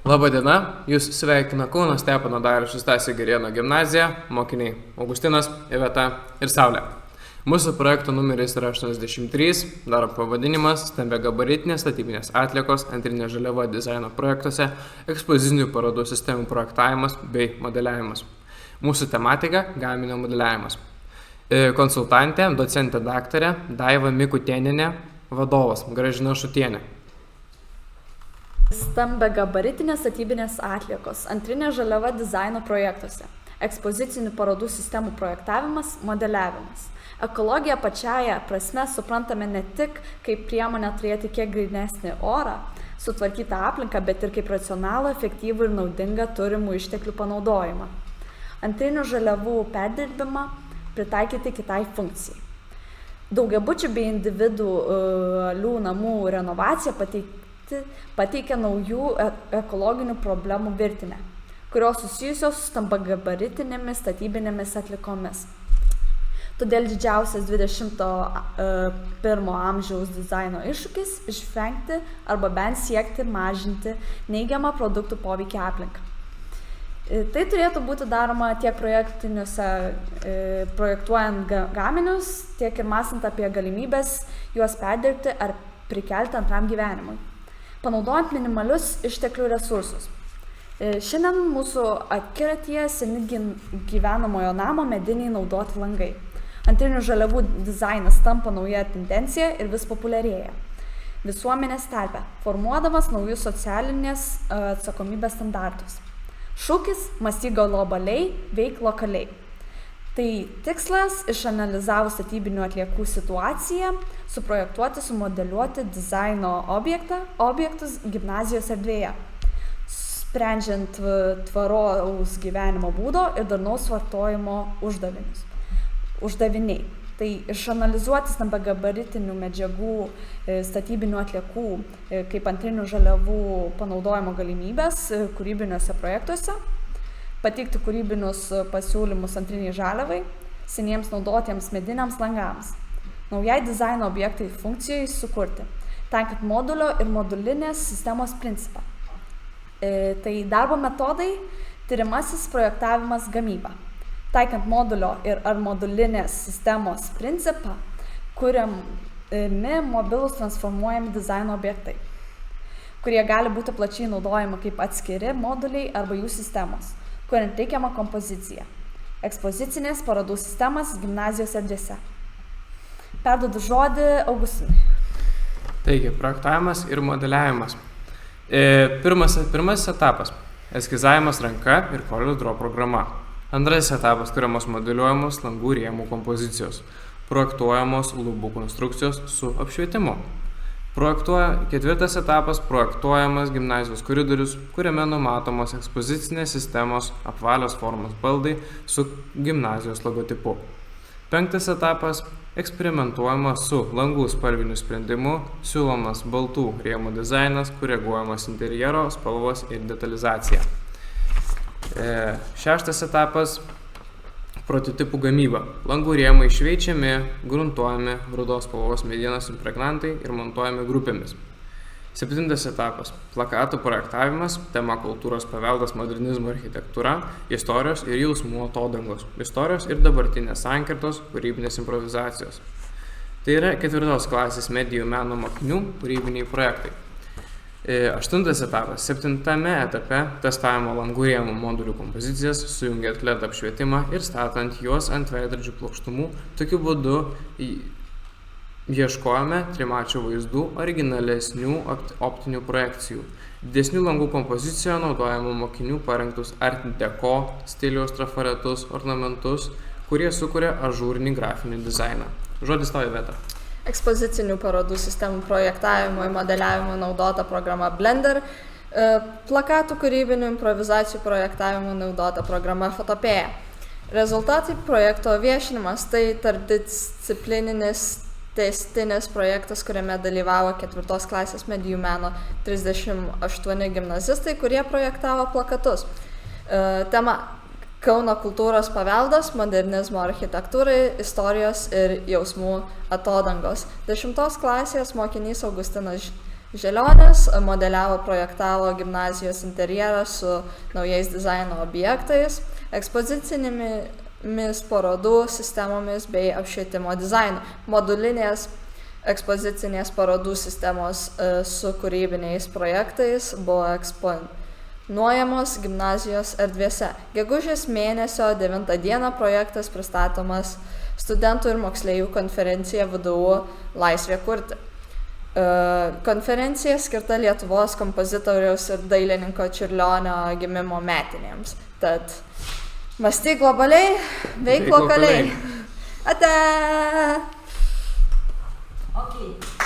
Labadiena, jūs sveikina Kauno Stepono Dariaus Stasio Girėno gimnazija, mokiniai Augustinas, Iveta ir Saulė. Mūsų projekto numeris yra 83, darbo pavadinimas stambiagabaritinės statybinės atliekos antrinė žaliava dizaino projektuose, ekspozicinių parodų sistemų projektavimas bei modeliavimas. Mūsų tematika – gaminio modeliavimas. Konsultantė, docentė daktarė Daiva Mikutėnienė, vadovas Gražina Šutienė. Stambiagabaritinės statybinės atliekos antrinė žaliava dizaino projektuose, ekspozicinių parodų sistemų projektavimas, modeliavimas. Ekologiją pačiaja prasme suprantame ne tik kaip priemonę turėti kiek grynesnį orą, sutvarkytą aplinką, bet ir kaip racionalų, efektyvų ir naudingą turimų išteklių panaudojimą. Antrinių žaliavų perdirbimą pritaikyti kitai funkcijai. Daugiabučių bei individualių namų renovacija pateikia naujų ekologinių problemų virtinę, kurios susijusios su stambiagabaritinėmis statybinėmis atliekomis. Todėl didžiausias 21 amžiaus dizaino iššūkis – išvengti arba bent siekti mažinti neigiamą produktų poveikį aplinką. Tai turėtų būti daroma tiek projektuojant gaminius, tiek ir mąstant apie galimybės juos perdirbti ar prikelti antram gyvenimui, panaudojant minimalius išteklių resursus. Šiandien mūsų akiratyje seni gyvenamojo namo mediniai naudoti langai. Antrinių žaliavų dizainas tampa nauja tendencija ir vis populiarėja visuomenės tarpe, formuodamas naujus socialinės atsakomybės standartus. Šūkis – mąstyk globaliai, veik lokaliai. Tai tikslas – išanalizavus statybinių atliekų situaciją, suprojektuoti, sumodeliuoti dizaino objektus gimnazijos erdvėje, sprendžiant tvaraus gyvenimo būdo ir darnaus vartojimo uždaviniai. Tai išanalizuoti stambiagabaritinių medžiagų, statybinių atliekų kaip antrinių žaliavų panaudojimo galimybės kūrybiniuose projektuose, pateikti kūrybinius pasiūlymus antriniai žaliavai, seniems naudotiems mediniams langams, naujai dizaino objektai funkcijai sukurti, taikant modulio ir modulinės sistemos principą. Tai darbo metodai, tyrimasis projektavimas, gamyba. Taikant modulio ir ar modulinės sistemos principą, kuriami mobilūs transformuojami dizaino objektai, kurie gali būti plačiai naudojami kaip atskiri moduliai arba jų sistemos, kuriant reikiamą kompoziciją. Ekspozicinės parodų sistemas gimnazijos erdvėse. Perduodu žodį Augustinui. Taigi, projektavimas ir modeliavimas. Pirmasis etapas – eskizavimas ranka ir CorelDRAW programa. Antrasis etapas – kuriamos modeliuojamos langų rėmų kompozicijos, projektuojamos lubų konstrukcijos su apšvietimu. Ketvirtas etapas – projektuojamas gimnazijos koridorius, kuriame numatomos ekspozicinės sistemos apvalios formos baldai su gimnazijos logotipu. Penktas etapas – eksperimentuojamas su langų spalviniu sprendimu, siūlomas baltų rėmų dizainas, koreguojamas interjero spalvos ir detalizacija. Šeštas etapas – prototipų gamyba. Langų rėmai šveičiami, gruntuojami, rudos spalvos medienos impregnantai ir montuojami grupėmis. Septintas etapas – plakatų projektavimas, tema kultūros paveldas, modernizmo architektūra, istorijos ir jausmų atodangos, istorijos ir dabartinės sankirtos, kūrybinės improvizacijos. Tai yra 4 klasės medijų meno mokinių kūrybiniai projektai. Aštuntas etapas – 7 etape testavimo langų rėmų modulių kompozicijas, sujungiant LED apšvietimą ir statant juos ant veidrodžių plokštumų. Tokiu būdu ieškojame trimačių vaizdų, originalesnių optinių projekcijų. Didesnių langų kompozicijoje naudojame mokinių parengtus Art Deco stiliaus trafaretus, ornamentus, kurie sukuria ažūrinį grafinį dizainą. Žodis tau, Iveta. Ekspozicinių parodų sistemų projektavimo ir modeliavimo naudota programa Blender, plakatų kūrybinių improvizacijų projektavimo naudota programa Photopea. Rezultatai projekto viešinimas – tai tarpdisciplininis tęstinis projektas, kuriame dalyvavo 4 klasės medijų meno 38 gimnazistai, kurie projektavo plakatus. Tema – Kauno kultūros paveldas, modernizmo architektūrai, istorijos ir jausmų atodangos. 10 klasės mokinys Augustinas Želionis, modeliavo projektavo gimnazijos interjerą su naujais dizaino objektais, ekspozicinėmis parodų sistemomis bei apšvietimo dizainu. Modulinės ekspozicinės parodų sistemos su kūrybiniais projektais buvo eksponuojamos gimnazijos erdvėse. Gegužės mėnesio 9 dieną projektas pristatomas studentų ir moksleivių konferencija VDU Laisvė kurti. Konferencija skirta Lietuvos kompozitoriaus ir dailininko Čiurlionio gimimo metinėms. Tad mąstyk globaliai, veik lokaliai. Ate! Okay.